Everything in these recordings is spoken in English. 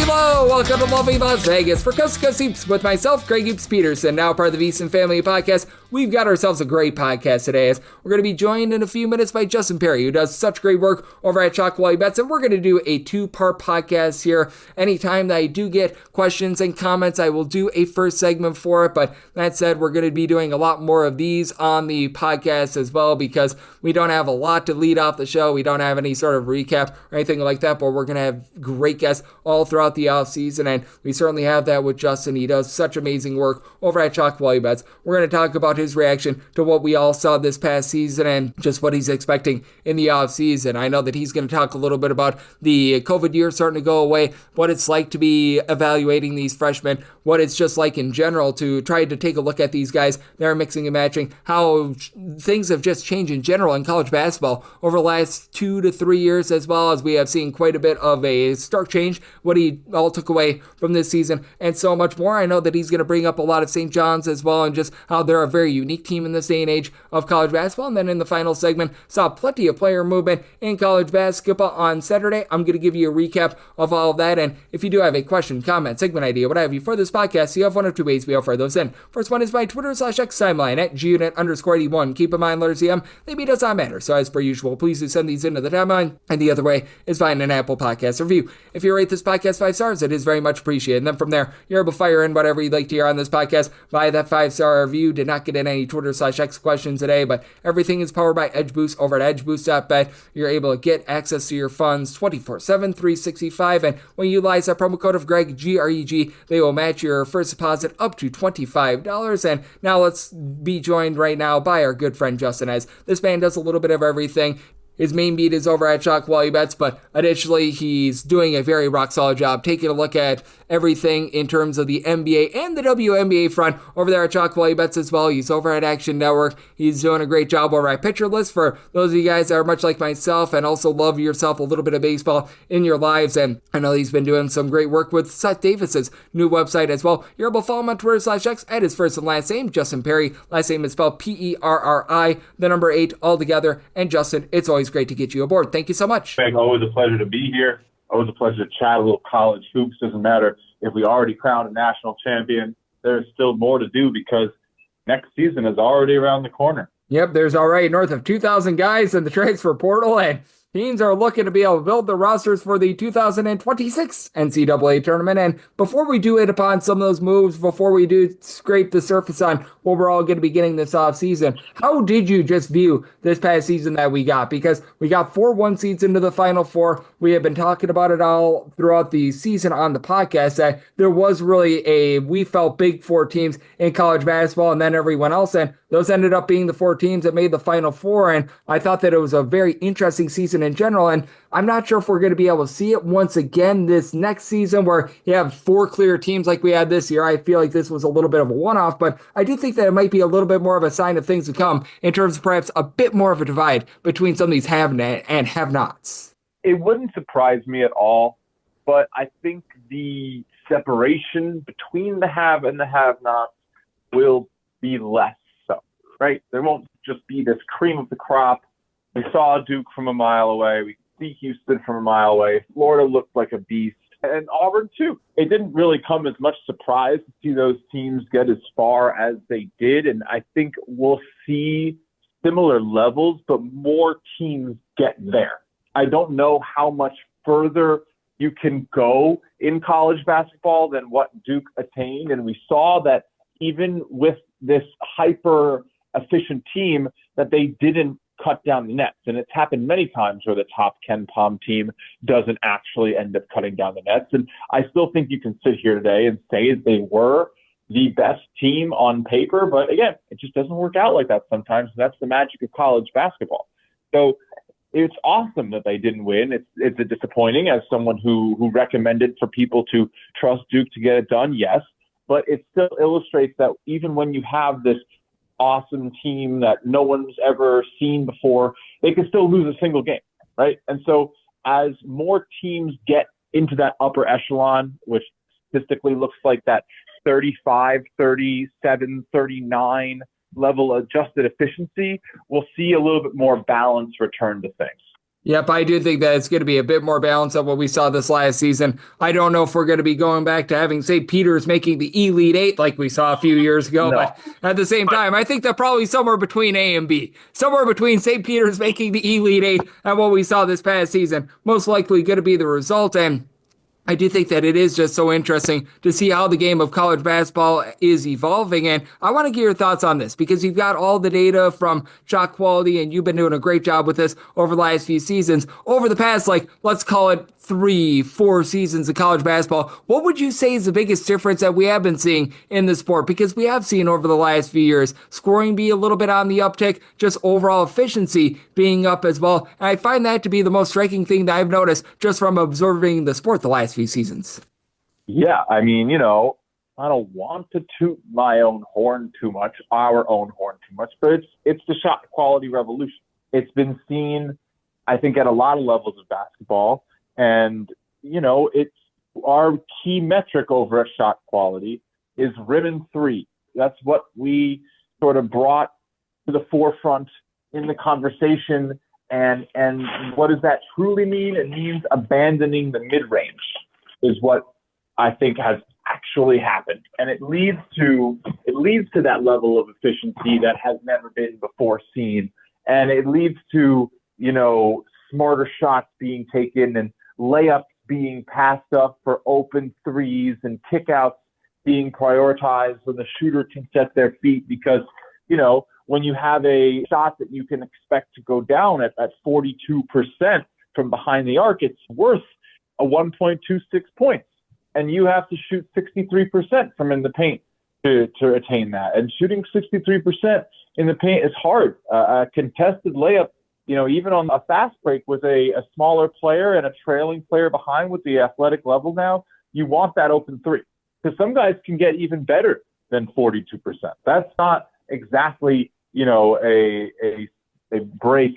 Hello, welcome to lovely Las Vegas for Coast to Coast Hoops with myself, Greg Hoops Peterson, now part of the VSiN Family Podcast. We've got ourselves a great podcast today, as we're going to be joined in a few minutes by Justin Perri, who does such great work over at Chocolate Bets, and we're going to do a two-part podcast here. Anytime that I do get questions and comments, I will do a first segment for it, but that said, we're going to be doing a lot more of these on the podcast as well, because we don't have a lot to lead off the show. We don't have any sort of recap or anything like that, but we're going to have great guests all throughout the offseason, and we certainly have that with Justin. He does such amazing work over at Chocolate Bets. We're going to talk about his reaction to what we all saw this past season and just what he's expecting in the offseason. I know that he's going to talk a little bit about the COVID year starting to go away, what it's like to be evaluating these freshmen, what it's just like in general to try to take a look at these guys that are mixing and matching, how things have just changed in general in college basketball over the last 2 to 3 years, as well as we have seen quite a bit of a stark change, what he all took away from this season, and so much more. I know that he's going to bring up a lot of St. John's as well, and just how they're a very unique team in this day and age of college basketball. And then in the final segment, saw plenty of player movement in college basketball on Saturday. I'm going to give you a recap of all of that, and if you do have a question, comment, segment idea, what have you for this podcast, you have one of two ways we offer those in. First one is my Twitter/X timeline at gunit_81. Keep in mind, letters EM, they beat us on matter, so as per usual, please do send these into the timeline. And the other way is find an Apple Podcast review. If you rate this podcast 5 stars, it is very much appreciated. And then from there, you're able to fire in whatever you'd like to hear on this podcast via that 5-star review. Did not get in any Twitter/X questions today, but everything is powered by Edge Boost over at edgeboost.bet. You're able to get access to your funds 24/7, 365, and when you utilize that promo code of Greg, G-R-E-G, they will match your first deposit up to $25. And now let's be joined right now by our good friend Justin, as this man does a little bit of everything. His main beat is over at Chocolate Bets, but additionally, he's doing a very rock-solid job taking a look at everything in terms of the NBA and the WNBA front over there at Chocolate Bets as well. He's over at Action Network. He's doing a great job over at Pitcher List for those of you guys that are much like myself and also love yourself a little bit of baseball in your lives. And I know he's been doing some great work with Seth Davis's new website as well. You're able to follow him on Twitter/X at his first and last name, Justin Perri. Last name is spelled Perri, the number 8 all together. And Justin, it's always great to get you aboard. Thank you so much. Greg, always a pleasure to be here. Always a pleasure to chat a little college hoops. Doesn't matter if we already crowned a national champion. There's still more to do because next season is already around the corner. Yep, there's already north of 2,000 guys in the transfer portal, and teams are looking to be able to build the rosters for the 2026 NCAA tournament. And before we do hit upon some of those moves, before we do scrape the surface on what we're all going to be getting this offseason, how did you just view this past season that we got? Because we got 4 1 seeds into the Final Four. We have been talking about it all throughout the season on the podcast, that there was really we felt big 4 teams in college basketball and then everyone else. And those ended up being the 4 teams that made the Final Four. And I thought that it was a very interesting season in general, and I'm not sure if we're going to be able to see it once again this next season where you have 4 clear teams like we had this year. I feel like this was a little bit of a one-off, but I do think that it might be a little bit more of a sign of things to come in terms of perhaps a bit more of a divide between some of these have and have-nots. It wouldn't surprise me at all, but I think the separation between the have and the have-nots will be less so, right? There won't just be this cream of the crop. We saw Duke from a mile away. We see Houston from a mile away. Florida looked like a beast. And Auburn, too. It didn't really come as much surprise to see those teams get as far as they did. And I think we'll see similar levels, but more teams get there. I don't know how much further you can go in college basketball than what Duke attained. And we saw that even with this hyper-efficient team, that they didn't cut down the nets. And it's happened many times where the top Ken Pom team doesn't actually end up cutting down the nets. And I still think you can sit here today and say they were the best team on paper. But again, it just doesn't work out like that sometimes. And that's the magic of college basketball. So it's awesome that they didn't win. It's a disappointing as someone who recommended for people to trust Duke to get it done. Yes. But it still illustrates that even when you have this awesome team that no one's ever seen before, they can still lose a single game, right? And so as more teams get into that upper echelon, which statistically looks like that 35, 37, 39 level adjusted efficiency, we'll see a little bit more balance return to things. Yep, I do think that it's going to be a bit more balanced than what we saw this last season. I don't know if we're going to be going back to having St. Peter's making the Elite Eight like we saw a few years ago, No. but at the same time, I think they're probably somewhere between A and B. Somewhere between St. Peter's making the Elite Eight and what we saw this past season. Most likely going to be the result, and I do think that it is just so interesting to see how the game of college basketball is evolving. And I want to get your thoughts on this because you've got all the data from shot quality and you've been doing a great job with this over the last few seasons. Over the past, like, let's call it 3, 4 seasons of college basketball, what would you say is the biggest difference that we have been seeing in the sport? Because we have seen over the last few years scoring be a little bit on the uptick, just overall efficiency being up as well. And I find that to be the most striking thing that I've noticed just from observing the sport the last few seasons. Yeah, I mean, I don't want to toot my own horn too much, our own horn too much, but it's the shot quality revolution. It's been seen, I think, at a lot of levels of basketball. And, it's our key metric over at shot quality is rim and three. That's what we sort of brought to the forefront in the conversation. And what does that truly mean? It means abandoning the mid-range is what I think has actually happened. And it leads to that level of efficiency that has never been before seen. And it leads to, smarter shots being taken and layups being passed up for open threes and kickouts being prioritized when the shooter can set their feet because, when you have a shot that you can expect to go down at 42% from behind the arc, it's worth a 1.26 points. And you have to shoot 63% from in the paint to attain that. And shooting 63% in the paint is hard. A contested layup, even on a fast break with a smaller player and a trailing player behind with the athletic level now, you want that open three. Because some guys can get even better than 42%. That's not exactly, a break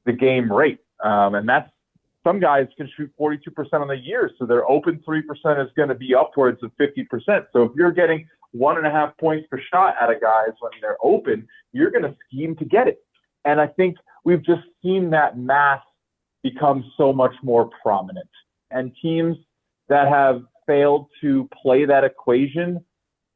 the game rate. And that's, some guys can shoot 42% on the year, so their open 3% is going to be upwards of 50%. So if you're getting 1.5 points per shot out of guys when they're open, you're going to scheme to get it. And I think we've just seen that math become so much more prominent. And teams that have failed to play that equation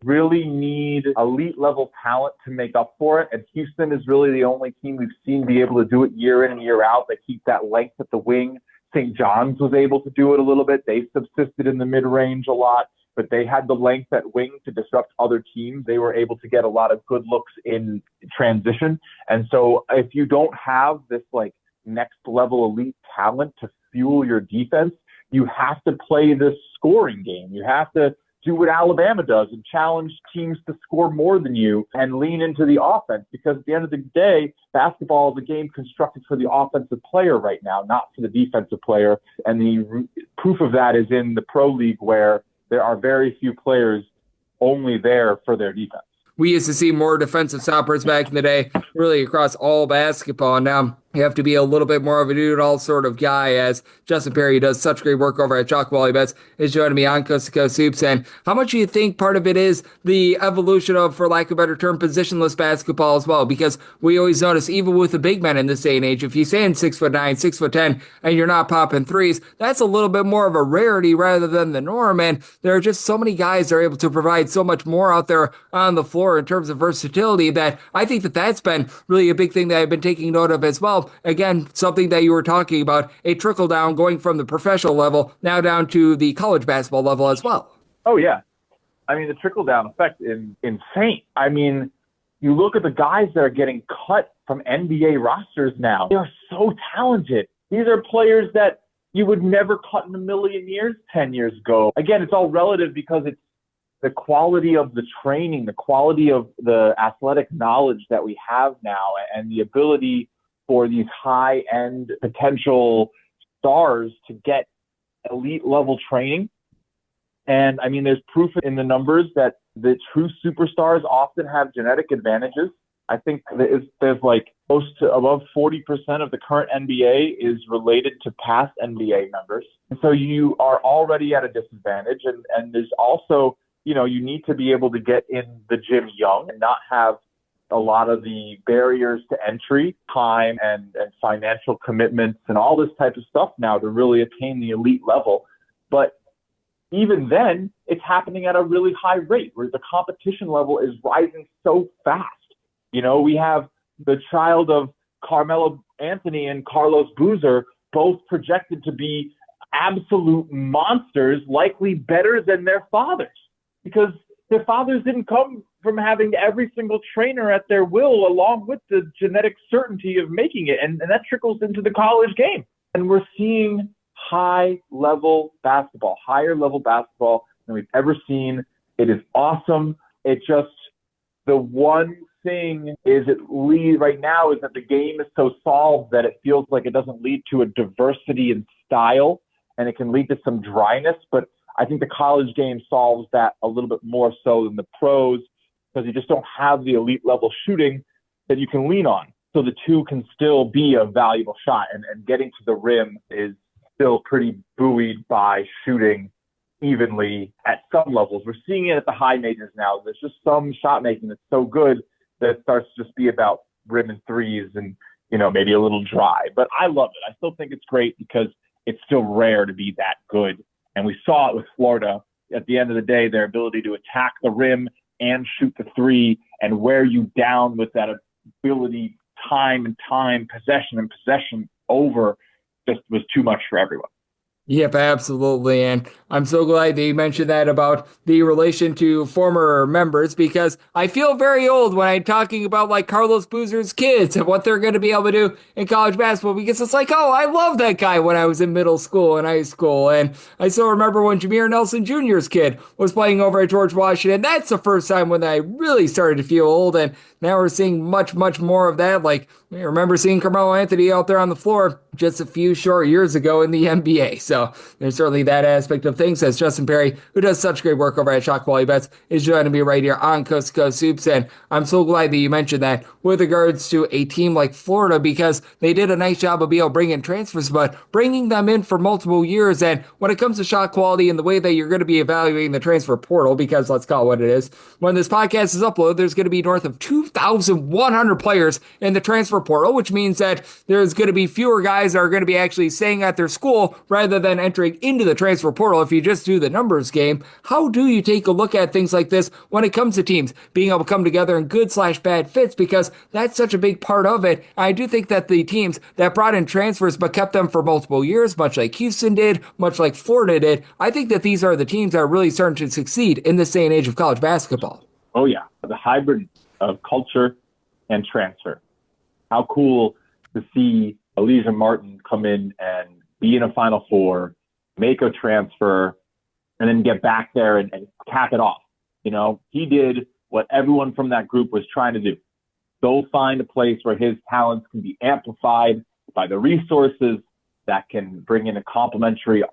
really need elite level talent to make up for it. And Houston is really the only team we've seen be able to do it year in and year out. They keep that length at the wing. St. John's was able to do it a little bit. They subsisted in the mid-range a lot, but they had the length at wing to disrupt other teams. They were able to get a lot of good looks in transition. And so if you don't have this like next level elite talent to fuel your defense, you have to play this scoring game. You have to do what Alabama does and challenge teams to score more than you and lean into the offense, because at the end of the day, basketball is a game constructed for the offensive player right now, not for the defensive player. And the proof of that is in the pro league, where there are very few players only there for their defense. We used to see more defensive stoppers back in the day, really across all basketball. Now you have to be a little bit more of a do-it-all sort of guy, as Justin Perri, who does such great work over at Chalk Quality Bets, is joining me on Coast to Coast Hoops. And how much do you think part of it is the evolution of, for lack of a better term, positionless basketball as well? Because we always notice, even with the big men in this day and age, if you stand 6'9", 6'10", and you're not popping threes, that's a little bit more of a rarity rather than the norm. And there are just so many guys that are able to provide so much more out there on the floor in terms of versatility that I think that that's been really a big thing that I've been taking note of as well. Again, something that you were talking about, a trickle down going from the professional level now down to the college basketball level as well. Oh, yeah. I mean, the trickle down effect is insane. I mean, you look at the guys that are getting cut from NBA rosters now. They're so talented. These are players that you would never cut in a million years 10 years ago. Again, it's all relative because it's the quality of the training, the quality of the athletic knowledge that we have now, and the ability for these high-end potential stars to get elite level training. And I mean, there's proof in the numbers that the true superstars often have genetic advantages. I think there's like close to above 40% of the current NBA is related to past NBA members. And so you are already at a disadvantage. And there's also, you need to be able to get in the gym young and not have a lot of the barriers to entry, time and financial commitments and all this type of stuff now to really attain the elite level. But even then, it's happening at a really high rate where the competition level is rising so fast. We have the child of Carmelo Anthony and Carlos Boozer, both projected to be absolute monsters, likely better than their fathers, because their fathers didn't come from having every single trainer at their will, along with the genetic certainty of making it. And that trickles into the college game. And we're seeing higher level basketball than we've ever seen. It is awesome. The one thing is right now is that the game is so solved that it feels like it doesn't lead to a diversity in style, and it can lead to some dryness. But I think the college game solves that a little bit more so than the pros, because you just don't have the elite level shooting that you can lean on. So the two can still be a valuable shot, and getting to the rim is still pretty buoyed by shooting evenly at some levels. We're seeing it at the high majors now. There's just some shot making that's so good that it starts to just be about rim and threes and, maybe a little dry. But I love it. I still think it's great because it's still rare to be that good. And we saw it with Florida. At the end of the day, their ability to attack the rim and shoot the three and wear you down with that ability time and time, possession over, just was too much for everyone. Yep, absolutely. And I'm so glad that you mentioned that about the relation to former members, because I feel very old when I'm talking about like Carlos Boozer's kids and what they're going to be able to do in college basketball, because it's like, oh, I love that guy when I was in middle school and high school. And I still remember when Jameer Nelson Jr.'s kid was playing over at George Washington. That's the first time when I really started to feel old. And now we're seeing much, much more of that. Like, I remember seeing Carmelo Anthony out there on the floor just a few short years ago in the NBA. So there's certainly that aspect of things, as Justin Perri, who does such great work over at Shot Quality Bets, is joining me right here on Coast to Coast Hoops. And I'm so glad that you mentioned that with regards to a team like Florida, because they did a nice job of being able to bring in transfers, but bringing them in for multiple years. And when it comes to shot quality and the way that you're going to be evaluating the transfer portal, because let's call it what it is, when this podcast is uploaded, there's going to be north of 2,100 players in the transfer portal, which means that there's going to be fewer guys that are going to be actually staying at their school rather than entering into the transfer portal. If you just do the numbers game, how do you take a look at things like this when it comes to teams being able to come together in good/bad fits? Because that's such a big part of it. I do think that the teams that brought in transfers but kept them for multiple years, much like Houston did, much like Florida did, I think that these are the teams that are really starting to succeed in this day and age of college basketball. Oh yeah, the hybrid of culture and transfer. How cool to see Elijah Martin come in and be in a Final Four, make a transfer, and then get back there and cap it off. He did what everyone from that group was trying to do. Go find a place where his talents can be amplified by the resources that can bring in a complementary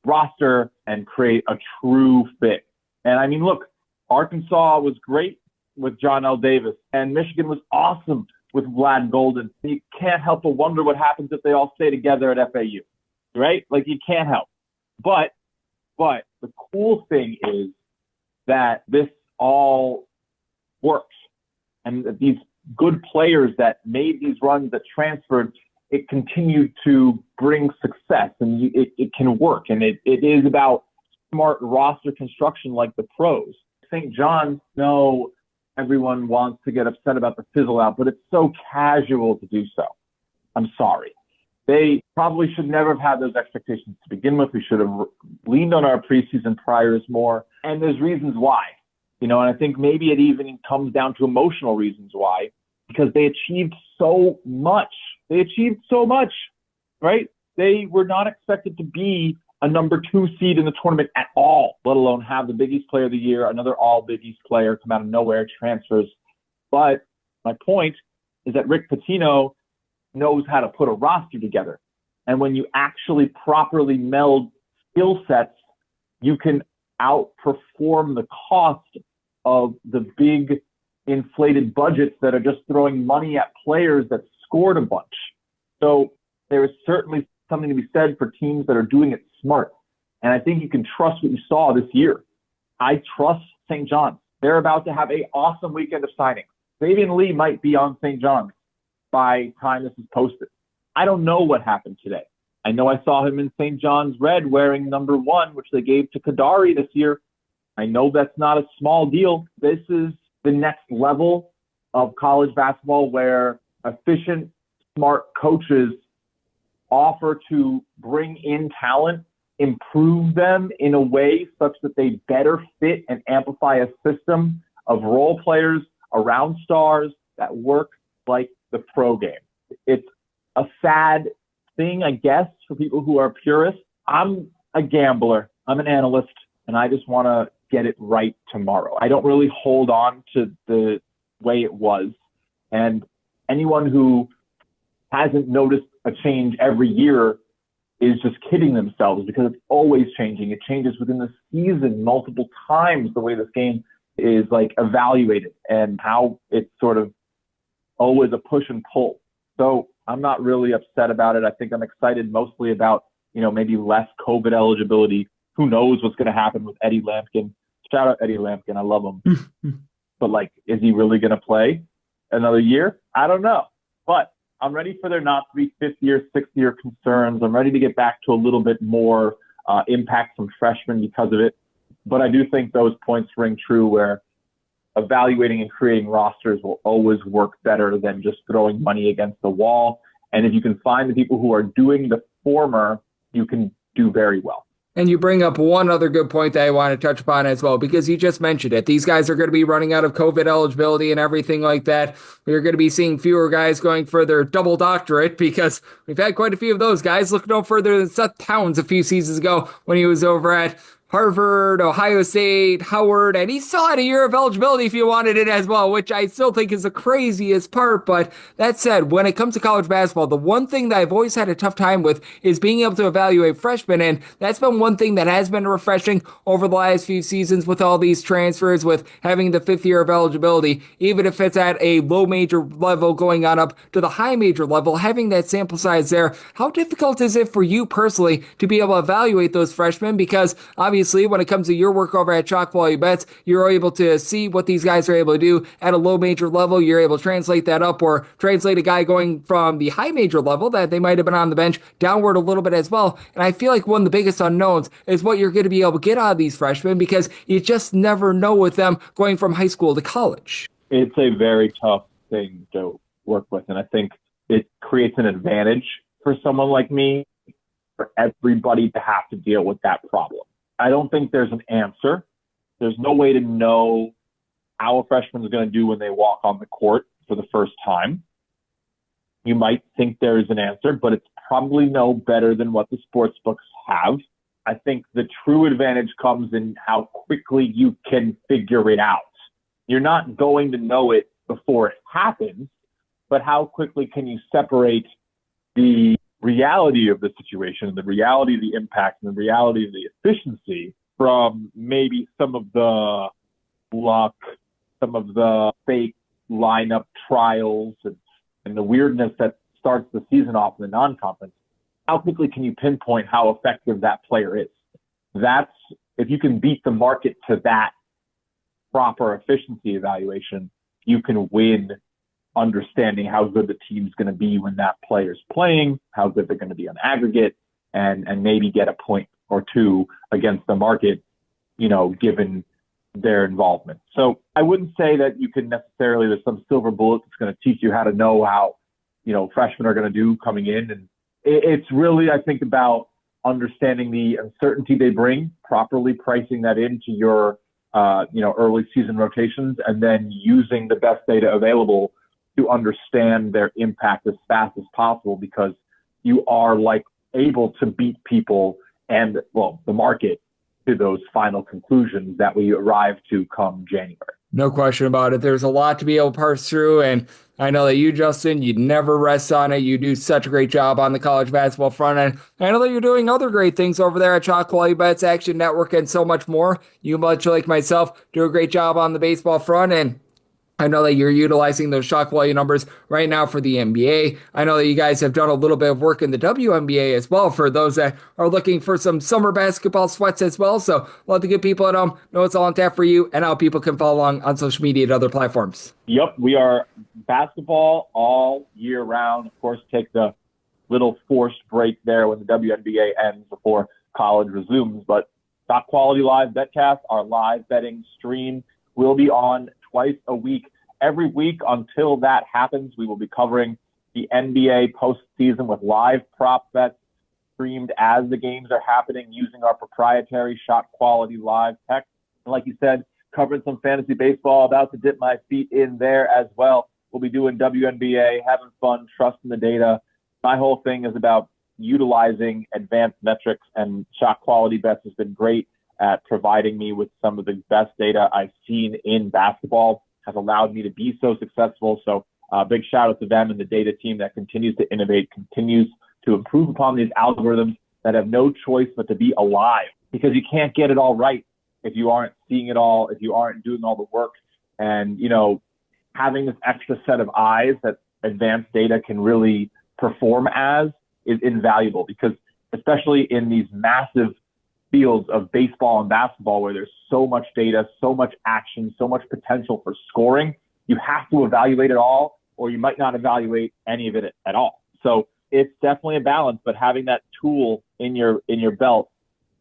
roster and create a true fit. And I mean, look, Arkansas was great with John L. Davis, and Michigan was awesome with Vlad Golden. You can't help but wonder what happens if they all stay together at FAU, right? Like, you can't help. But the cool thing is that this all works. And that these good players that made these runs, that transferred, it continued to bring success, and it can work. And it is about smart roster construction like the pros. St. John's, no, everyone wants to get upset about the fizzle out, but it's so casual to do so. I'm sorry. They probably should never have had those expectations to begin with. We should have leaned on our preseason priors more. And there's reasons why, and I think maybe it even comes down to emotional reasons why, because they achieved so much. Right? They were not expected to be a number 2 seed in the tournament at all, let alone have the Big East player of the year, another all Big East player come out of nowhere, transfers. But my point is that Rick Pitino knows how to put a roster together. And when you actually properly meld skill sets, you can outperform the cost of the big inflated budgets that are just throwing money at players that scored a bunch. So there is certainly something to be said for teams that are doing it smart. And I think you can trust what you saw this year. I trust St. John's. They're about to have an awesome weekend of signings. Savion Lee might be on St. John's by time this is posted. I don't know what happened today. I know I saw him in St. John's red wearing number 1, which they gave to Kadari this year. I know that's not a small deal. This is the next level of college basketball where efficient, smart coaches offer to bring in talent, improve them in a way such that they better fit and amplify a system of role players around stars that work like the pro game. It's a sad thing, I guess, for people who are purists. I'm a gambler. I'm an analyst, and I just want to get it right tomorrow. I don't really hold on to the way it was. And anyone who hasn't noticed a change every year is just kidding themselves, because it's always changing. It changes within the season multiple times, the way this game is like evaluated and how it's sort of always a push and pull. So I'm not really upset about it. I think I'm excited mostly about, maybe less COVID eligibility. Who knows what's going to happen with Eddie Lampkin? Shout out Eddie Lampkin. I love him. But is he really going to play another year? I don't know. But I'm ready for there not to be 5th year, 6th year concerns. I'm ready to get back to a little bit more impact from freshmen because of it. But I do think those points ring true, where evaluating and creating rosters will always work better than just throwing money against the wall. And if you can find the people who are doing the former, you can do very well. And you bring up one other good point that I want to touch upon as well, because you just mentioned it. These guys are going to be running out of COVID eligibility and everything like that. We're going to be seeing fewer guys going for their double doctorate, because we've had quite a few of those guys. Look no further than Seth Towns a few seasons ago when he was over at Harvard, Ohio State, Howard, and he still had a year of eligibility if you wanted it as well, which I still think is the craziest part. But that said, when it comes to college basketball, the one thing that I've always had a tough time with is being able to evaluate freshmen, and that's been one thing that has been refreshing over the last few seasons with all these transfers, with having the 5th year of eligibility, even if it's at a low major level going on up to the high major level, having that sample size there. How difficult is it for you personally to be able to evaluate those freshmen? Because obviously, when it comes to your work over at Chalk Value Bets, you're able to see what these guys are able to do at a low major level. You're able to translate that up, or translate a guy going from the high major level that they might have been on the bench downward a little bit as well. And I feel like one of the biggest unknowns is what you're going to be able to get out of these freshmen, because you just never know with them going from high school to college. It's a very tough thing to work with, and I think it creates an advantage for someone like me, for everybody to have to deal with that problem. I don't think there's an answer. There's no way to know how a freshman is going to do when they walk on the court for the first time. You might think there is an answer, but it's probably no better than what the sports books have. I think the true advantage comes in how quickly you can figure it out. You're not going to know it before it happens, but how quickly can you separate the reality of the situation, the reality of the impact, and the reality of the efficiency from maybe some of the luck, some of the fake lineup trials, and the weirdness that starts the season off in the non-conference. How quickly can you pinpoint how effective that player is? That's, if you can beat the market to that proper efficiency evaluation, you can win understanding how good the team's going to be when that player's playing, how good they're going to be on aggregate, and maybe get a point or two against the market, given their involvement. So I wouldn't say that you can necessarily, there's some silver bullet that's going to teach you how to know how, freshmen are going to do coming in. And it's really, I think, about understanding the uncertainty they bring, properly pricing that into your, early season rotations, and then using the best data available to understand their impact as fast as possible, because you are able to beat people and, the market to those final conclusions that we arrive to come January. No question about it. There's a lot to be able to parse through, and I know that you, Justin, you never rest on it. You do such a great job on the college basketball front end. I know that you're doing other great things over there at Chalk Value Bets, Action Network, and so much more. You, much like myself, do a great job on the baseball front, and I know that you're utilizing those shot quality numbers right now for the NBA. I know that you guys have done a little bit of work in the WNBA as well for those that are looking for some summer basketball sweats as well. So let the good people at home know it's all on tap for you and how people can follow along on social media and other platforms. Yep, we are basketball all year round. Of course, take the little forced break there when the WNBA ends before college resumes. But Top Quality Live Betcast, our live betting stream, will be on twice a week. Every week until that happens, we will be covering the NBA postseason with live prop bets streamed as the games are happening using our proprietary Shot Quality Live tech. And like you said, covering some fantasy baseball, about to dip my feet in there as well. We'll be doing WNBA, having fun, trusting the data. My whole thing is about utilizing advanced metrics, and Shot Quality Bets has been great at providing me with some of the best data I've seen in basketball, has allowed me to be so successful. So big shout out to them and the data team that continues to innovate, continues to improve upon these algorithms that have no choice but to be alive, because you can't get it all right if you aren't seeing it all, if you aren't doing all the work. And, having this extra set of eyes that advanced data can really perform as is invaluable, because especially in these massive fields of baseball and basketball where there's so much data, so much action, so much potential for scoring, you have to evaluate it all, or you might not evaluate any of it at all. So it's definitely a balance, but having that tool in your belt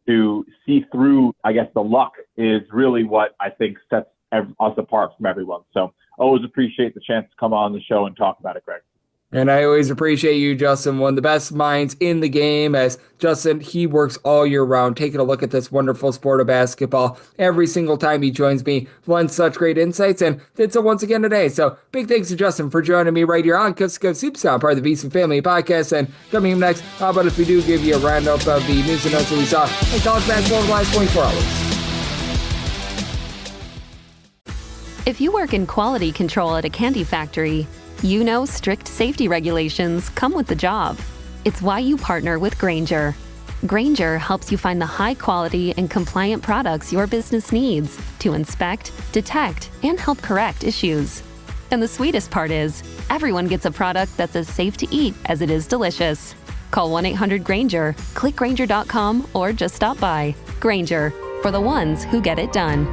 to see through, I guess, the luck is really what I think sets us apart from everyone. So always appreciate the chance to come on the show and talk about it, Greg. And I always appreciate you, Justin, one of the best minds in the game, as Justin, he works all year round, taking a look at this wonderful sport of basketball every single time he joins me, lends such great insights, and did so once again today. So big thanks to Justin for joining me right here on Coast to Coast Soup Sound, part of the VSiN Family Podcast. And coming up next, how about if we do give you a roundup of the news and notes that we saw in college basketball over the last 24 hours. If you work in quality control at a candy factory, you know strict safety regulations come with the job. It's why you partner with Grainger. Grainger helps you find the high-quality and compliant products your business needs to inspect, detect, and help correct issues. And the sweetest part is, everyone gets a product that's as safe to eat as it is delicious. Call 1-800-GRAINGER, click Grainger.com, or just stop by. Grainger, for the ones who get it done.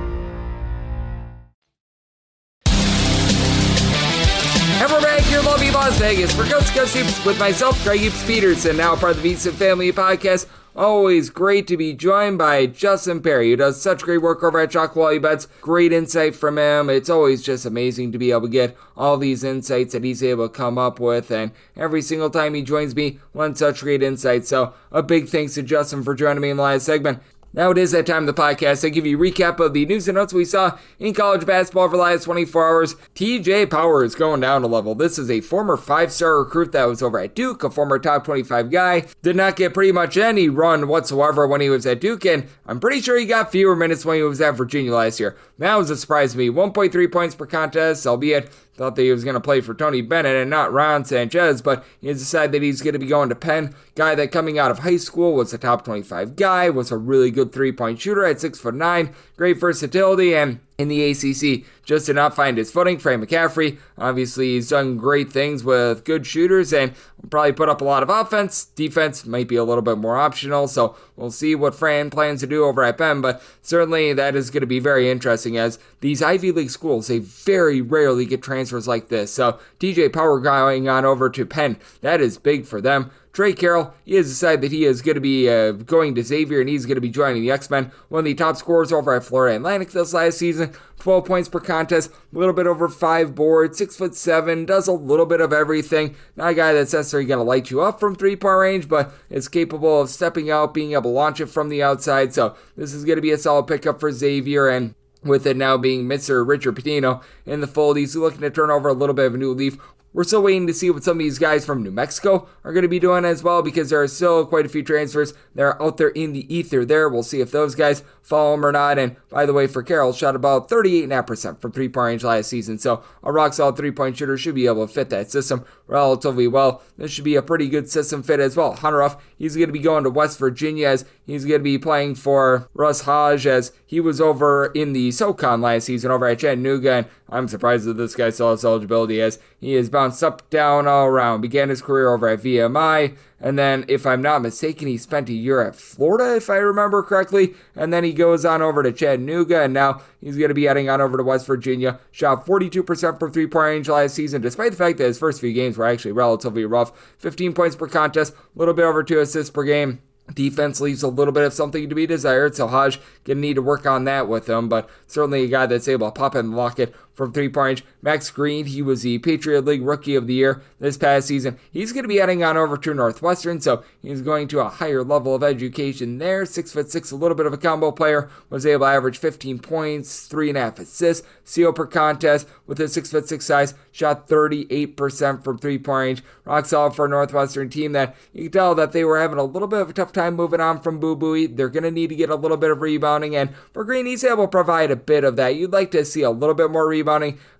And we're back here in lovely Las Vegas for Coast to Coast Hoops with myself, Greg Peterson, now part of the VSiN Family Podcast. Always great to be joined by Justin Perri, who does such great work over at Shot Quality Bets. Great insight from him. It's always just amazing to be able to get all these insights that he's able to come up with. And every single time he joins me, lends such great insights. So a big thanks to Justin for joining me in the last segment. Now it is that time of the podcast. I give you a recap of the news and notes we saw in college basketball over the last 24 hours. TJ Power is going down a level. This is a former 5-star recruit that was over at Duke, a former top 25 guy. Did not get pretty much any run whatsoever when he was at Duke, and I'm pretty sure he got fewer minutes when he was at Virginia last year. That was a surprise to me. 1.3 points per contest, albeit thought that he was going to play for Tony Bennett and not Ron Sanchez, but he has decided that he's going to be going to Penn. Guy that coming out of high school was a top 25 guy, was a really good three-point shooter at 6'9", great versatility, and in the ACC, just did not find his footing. Frank McCaffrey, obviously he's done great things with good shooters and will probably put up a lot of offense. Defense might be a little bit more optional, so we'll see what Fran plans to do over at Penn, but certainly that is going to be very interesting, as these Ivy League schools, they very rarely get transfers like this. So TJ Power going on over to Penn, that is big for them. Trey Carroll, he has decided that he is going to be going to Xavier, and he's going to be joining the X-Men. One of the top scorers over at Florida Atlantic this last season, 12 points per contest, a little bit over 5 boards, 6'7", does a little bit of everything. Not a guy that's necessarily going to light you up from three-point range, but is capable of stepping out, being able to launch it from the outside. So this is going to be a solid pickup for Xavier, and with it now being Mr. Richard Pitino in the fold, he's looking to turn over a little bit of a new leaf. we're still waiting to see what some of these guys from New Mexico are going to be doing as well, because there are still quite a few transfers that are out there in the ether there. We'll see if those guys follow him or not. And by the way, for Carroll, shot about 38.5% from three-point range last season. So a rock-solid three-point shooter should be able to fit that system relatively well. This should be a pretty good system fit as well. Hunter Ruff, he's going to be going to West Virginia, as he's going to be playing for Russ Hodge, as he was over in the SoCon last season over at Chattanooga, and I'm surprised that this guy still has eligibility, as he has bounced up, down, all around. Began his career over at VMI, and then, if I'm not mistaken, he spent a year at Florida, if I remember correctly, and then he goes on over to Chattanooga, and now he's going to be heading on over to West Virginia. Shot 42% from three-point range last season, despite the fact that his first few games were actually relatively rough. 15 points per contest, a little bit over 2 assists per game. Defense leaves a little bit of something to be desired, so Hodge gonna need to work on that with him, but certainly a guy that's able to pop in the locket from three-point range. Max Green, he was the Patriot League Rookie of the Year this past season. He's going to be heading on over to Northwestern, so he's going to a higher level of education there. 6'6", a little bit of a combo player, was able to average 15 points, 3.5 assists, CO per contest with his 6'6" size, shot 38% from three-point range. Rock solid for a Northwestern team that you can tell that they were having a little bit of a tough time moving on from Boo Buie. They're going to need to get a little bit of rebounding, and for Green, he's able to provide a bit of that. You'd like to see a little bit more rebounding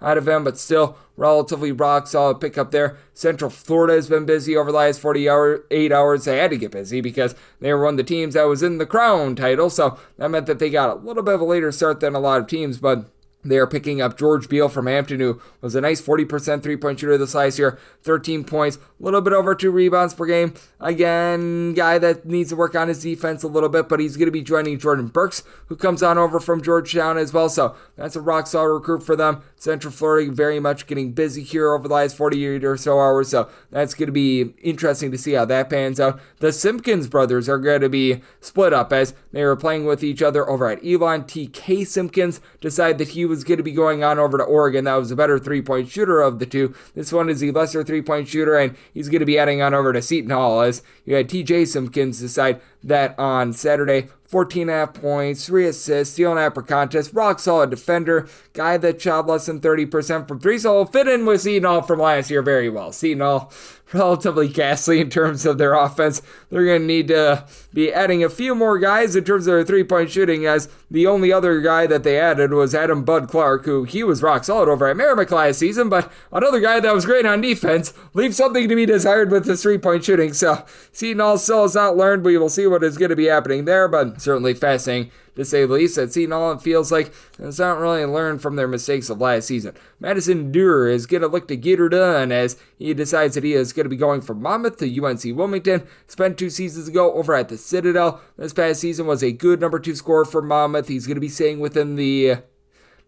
out of him, but still relatively rock solid pickup there. Central Florida has been busy over the last 48 hours. They had to get busy because they were one of the teams that was in the Crown title, so that meant that they got a little bit of a later start than a lot of teams, but they are picking up George Beal from Hampton, who was a nice 40% three-point shooter this last year. 13 points, a little bit over 2 rebounds per game. Again, guy that needs to work on his defense a little bit, but he's going to be joining Jordan Burks, who comes on over from Georgetown as well. So that's a rock-solid recruit for them. Central Florida very much getting busy here over the last 48 or so hours. So that's going to be interesting to see how that pans out. The Simpkins brothers are going to be split up, as they were playing with each other over at Elon. TK Simpkins decided that he was going to be going on over to Oregon. That was a better three-point shooter of the two. This one is the lesser three-point shooter, and he's going to be adding on over to Seton Hall, as you had TJ Simpkins decide that on Saturday. 14.5 points, 3 assists, steal and half per contest, rock solid defender, guy that shot less than 30% from three, so will fit in with Seton Hall from last year very well. Seton Hall, relatively ghastly in terms of their offense. They're going to need to be adding a few more guys in terms of their three-point shooting, as the only other guy that they added was Adam Bud Clark, who he was rock solid over at Merrimack last season, but another guy that was great on defense leaves something to be desired with his three-point shooting. So Seton Hall still has not learned. We will see what is going to be happening there, but certainly fascinating to say the least. At Seton Hall, it feels like it's not really learned from their mistakes of last season. Madison Durer is going to look to get her done, as he decides that he is going to be going from Monmouth to UNC Wilmington. Spent 2 seasons ago over at the Citadel. This past season was a good number 2 scorer for Monmouth. He's going to be staying within the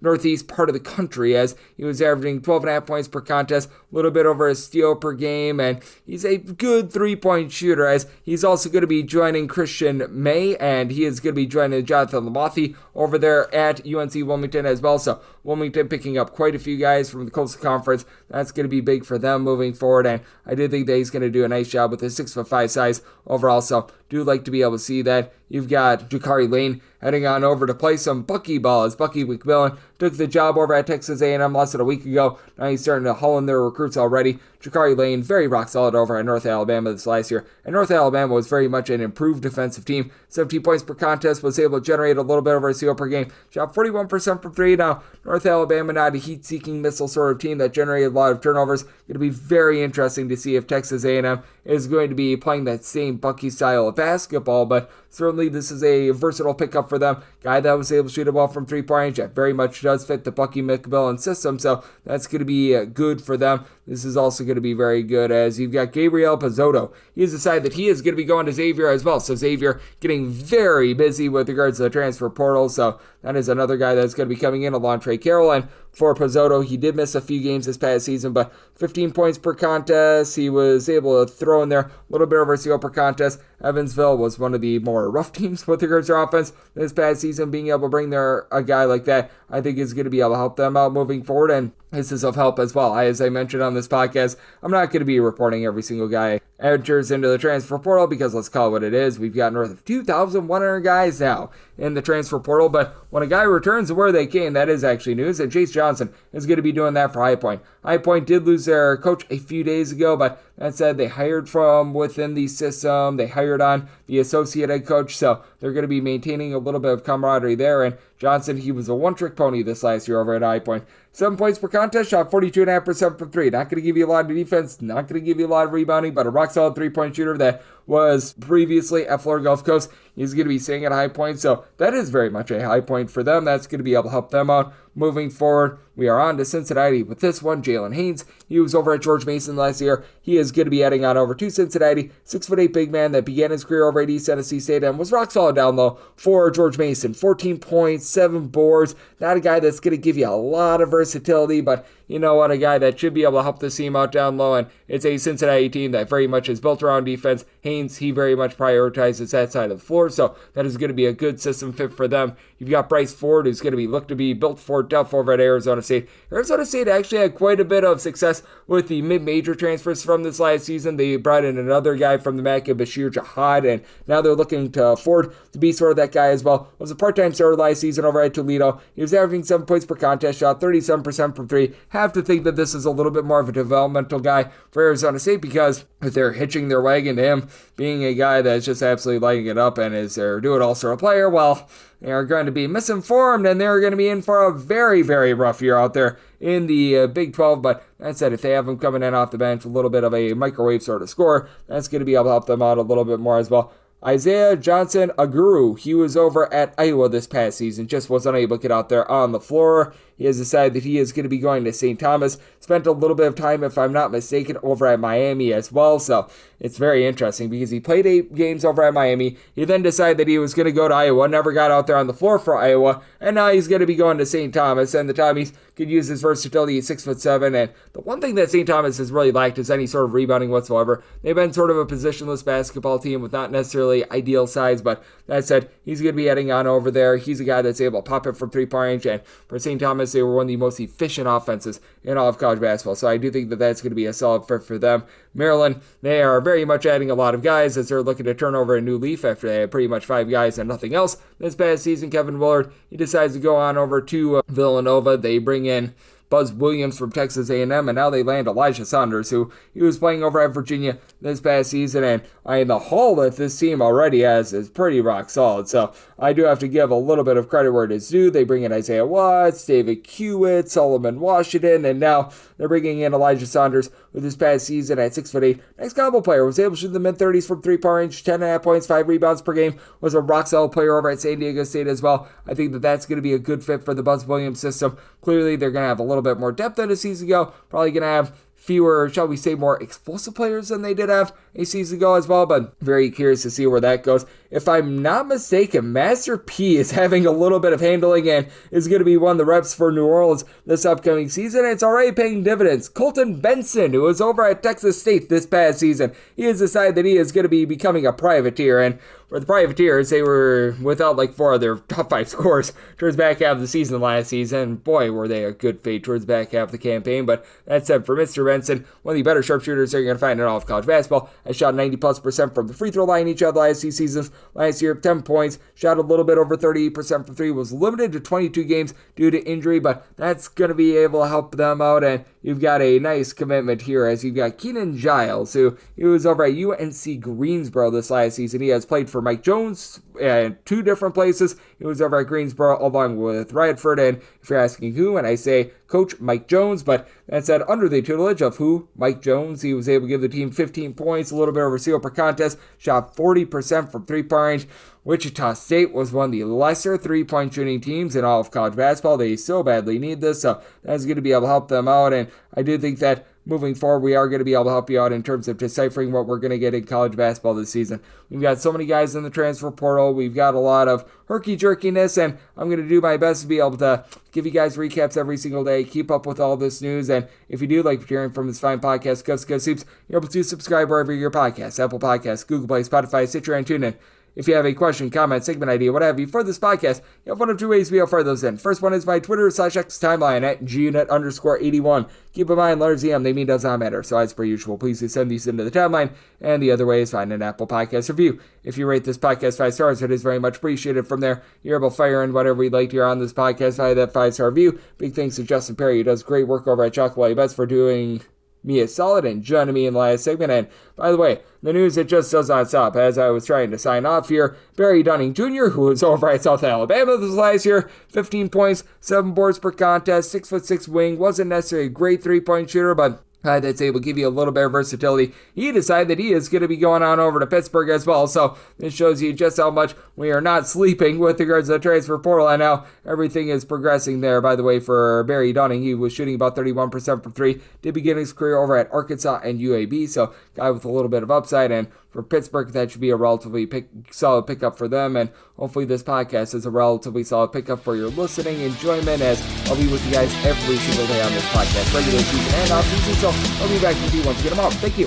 northeast part of the country, as he was averaging 12.5 points per contest, a little bit over a steal per game, and he's a good three-point shooter, as he's also going to be joining Christian May, and he is going to be joining Jonathan Lamothi over there at UNC Wilmington as well. So Wilmington picking up quite a few guys from the Coastal Conference. That's going to be big for them moving forward, and I do think that he's going to do a nice job with his 6'5" size overall, so do like to be able to see that. You've got Jakari Lane heading on over to play some Bucky ball, as Bucky McMillan took the job over at Texas A&M less than a week ago. Now he's starting to haul in their recruits already. Jakari Lane, very rock solid over at North Alabama this last year, and North Alabama was very much an improved defensive team. 17 points per contest, was able to generate a little bit over a steal per game. Shot 41% from 3. Now, North Alabama, not a heat-seeking missile sort of team that generated a lot of turnovers. Going to be very interesting to see if Texas A&M is going to be playing that same Bucky style of basketball, but certainly this is a versatile pickup for them. Guy that was able to shoot a ball from three-point range that very much does fit the Bucky McMillan system, so that's going to be good for them. This is also going to be very good, as you've got Gabriel Pizzotto. He has decided that he is going to be going to Xavier as well, so Xavier getting very busy with regards to the transfer portal, so that is another guy that's going to be coming in along Trey Carroll. And for Pizzotto, he did miss a few games this past season, but 15 points per contest. He was able to throw in there a little bit over a steal per contest. Evansville was one of the more rough teams with regards to offense this past season. Being able to bring there a guy like that, I think is going to be able to help them out moving forward, and this is of help as well. As I mentioned on this podcast, I'm not going to be reporting every single guy enters into the transfer portal, because let's call it what it is. We've got north of 2,100 guys now in the transfer portal, but when a guy returns to where they came, that is actually news, and Chase Johnson is going to be doing that for High Point. High Point did lose their coach a few days ago, but that said, they hired from within the system. They hired on the associate head coach, so they're going to be maintaining a little bit of camaraderie there. And Johnson, he was a one-trick pony this last year over at High Point. 7 points per contest, shot 42.5% from three. Not going to give you a lot of defense, not going to give you a lot of rebounding, but a rock-solid three-point shooter that was previously at Florida Gulf Coast. He's going to be staying at High Point, so that is very much a high point for them. That's going to be able to help them out moving forward. We are on to Cincinnati with this one, Jalen Haynes. He was over at George Mason last year. He is going to be heading on over to Cincinnati. 6'8" big man that began his career over at East Tennessee State and was rock solid down low for George Mason. 14 points, 7 boards. Not a guy that's going to give you a lot of versatility, but you know what, a guy that should be able to help this team out down low, and it's a Cincinnati team that very much is built around defense. Haynes, he very much prioritizes that side of the floor, so that is going to be a good system fit for them. You've got Bryce Ford, who's going to be looked to be built for depth over at Arizona State. Arizona State actually had quite a bit of success with the mid-major transfers from this last season. They brought in another guy from the MAC, Bashir Jihad, and now they're looking to Ford to be sort of that guy as well. Was a part-time starter last season over at Toledo. He was averaging 7 points per contest, shot 37% from three. Have to think that this is a little bit more of a developmental guy for Arizona State, because if they're hitching their wagon to him being a guy that's just absolutely lighting it up and is their do-it-all sort of player, well, they are going to be misinformed, and they're going to be in for a very, very rough year out there in the Big 12. But that said, if they have him coming in off the bench, a little bit of a microwave sort of score, that's going to be able to help them out a little bit more as well. Isaiah Johnson Aguru, he was over at Iowa this past season, just wasn't able to get out there on the floor. He has decided that he is going to be going to St. Thomas. Spent a little bit of time, if I'm not mistaken, over at Miami as well. So it's very interesting because he played 8 games over at Miami. He then decided that he was going to go to Iowa, never got out there on the floor for Iowa, and now he's going to be going to St. Thomas. And the Tommies could use his versatility. He's 6'7", and the one thing that St. Thomas has really lacked is any sort of rebounding whatsoever. They've been sort of a positionless basketball team with not necessarily ideal size, but that said, he's going to be heading on over there. He's a guy that's able to pop it from three-point range, and for St. Thomas, they were one of the most efficient offenses in all of college basketball. So I do think that that's going to be a solid fit for them. Maryland, they are very much adding a lot of guys as they're looking to turn over a new leaf after they had pretty much 5 guys and nothing else. This past season, Kevin Willard, he decides to go on over to Villanova. They bring in Buzz Williams from Texas A&M, and now they land Elijah Saunders, who he was playing over at Virginia this past season, and the haul that this team already has is pretty rock solid. So I do have to give a little bit of credit where it is due. They bring in Isaiah Watts, David Hewitt, Solomon Washington, and now they're bringing in Elijah Saunders, who this past season at 6'8", nice combo player, was able to shoot in the mid-30s from three-point range, 10.5 points, 5 rebounds per game, was a rock solid player over at San Diego State as well. I think that that's going to be a good fit for the Buzz Williams system. Clearly, they're going to have a little bit more depth than a season ago, probably going to have fewer, shall we say, more explosive players than they did have a season ago as well, but very curious to see where that goes. If I'm not mistaken, Master P is having a little bit of handling and is going to be one of the reps for New Orleans this upcoming season. It's already paying dividends. Colton Benson, who was over at Texas State this past season, he has decided that he is going to be becoming a privateer, and for the Privateers, they were without like 4 of their top 5 scores towards the back half of the season last season. Boy, were they a good fate towards the back half of the campaign. But that said, for Mr. Benson, one of the better sharpshooters they're going to find in all of college basketball. I shot 90+% from the free throw line each of the last 2 seasons. Last year, 10 points, shot a little bit over 38% from 3, was limited to 22 games due to injury, but that's going to be able to help them out. And you've got a nice commitment here as you've got Keenan Giles, who he was over at UNC Greensboro this last season. He has played for Mike Jones at 2 different places. He was over at Greensboro along with Radford, and if you're asking who, and I say Coach Mike Jones, but that said, under the tutelage of who? Mike Jones. He was able to give the team 15 points, a little bit over steal per contest, shot 40% from three-point range. Wichita State was one of the lesser three-point shooting teams in all of college basketball. They so badly need this, so that's going to be able to help them out, and I do think that moving forward, we are going to be able to help you out in terms of deciphering what we're going to get in college basketball this season. We've got so many guys in the transfer portal. We've got a lot of herky-jerkiness, and I'm going to do my best to be able to give you guys recaps every single day, keep up with all this news, and if you do like hearing from this fine podcast, Coast to Coast Hoops, you're able to subscribe wherever your podcasts, Apple Podcasts, Google Play, Spotify, Stitcher, and TuneIn. If you have a question, comment, segment idea, what have you for this podcast, you have one of two ways we'll fire those in. First one is my Twitter/X timeline at gunit_81. Keep in mind, letters EM, they mean does not matter. So as per usual, please do send these into the timeline. And the other way is find an Apple Podcast review. If you rate this podcast 5 stars, it is very much appreciated. From there, you're able to fire in whatever you'd like to hear on this podcast via that 5-star review. Big thanks to Justin Perri, who does great work over at Chocolate Bets, for doing me a solid and joining me in the last segment. And by the way, the news, it just does not stop. As I was trying to sign off here, Barry Dunning Jr., who was over at South Alabama this last year, 15 points, 7 boards per contest, 6'6" wing, wasn't necessarily a great 3-point shooter, but that's able to give you a little bit of versatility. He decided that he is going to be going on over to Pittsburgh as well, so this shows you just how much we are not sleeping with regards to the transfer portal, and now everything is progressing there. By the way, for Barry Dunning, he was shooting about 31% from 3, did begin his career over at Arkansas and UAB, so guy with a little bit of upside, and for Pittsburgh, that should be a relatively solid pickup for them, and hopefully this podcast is a relatively solid pickup for your listening enjoyment, as I'll be with you guys every single day on this podcast, regular season and off-season, so I'll be back with you once you get them out. Thank you.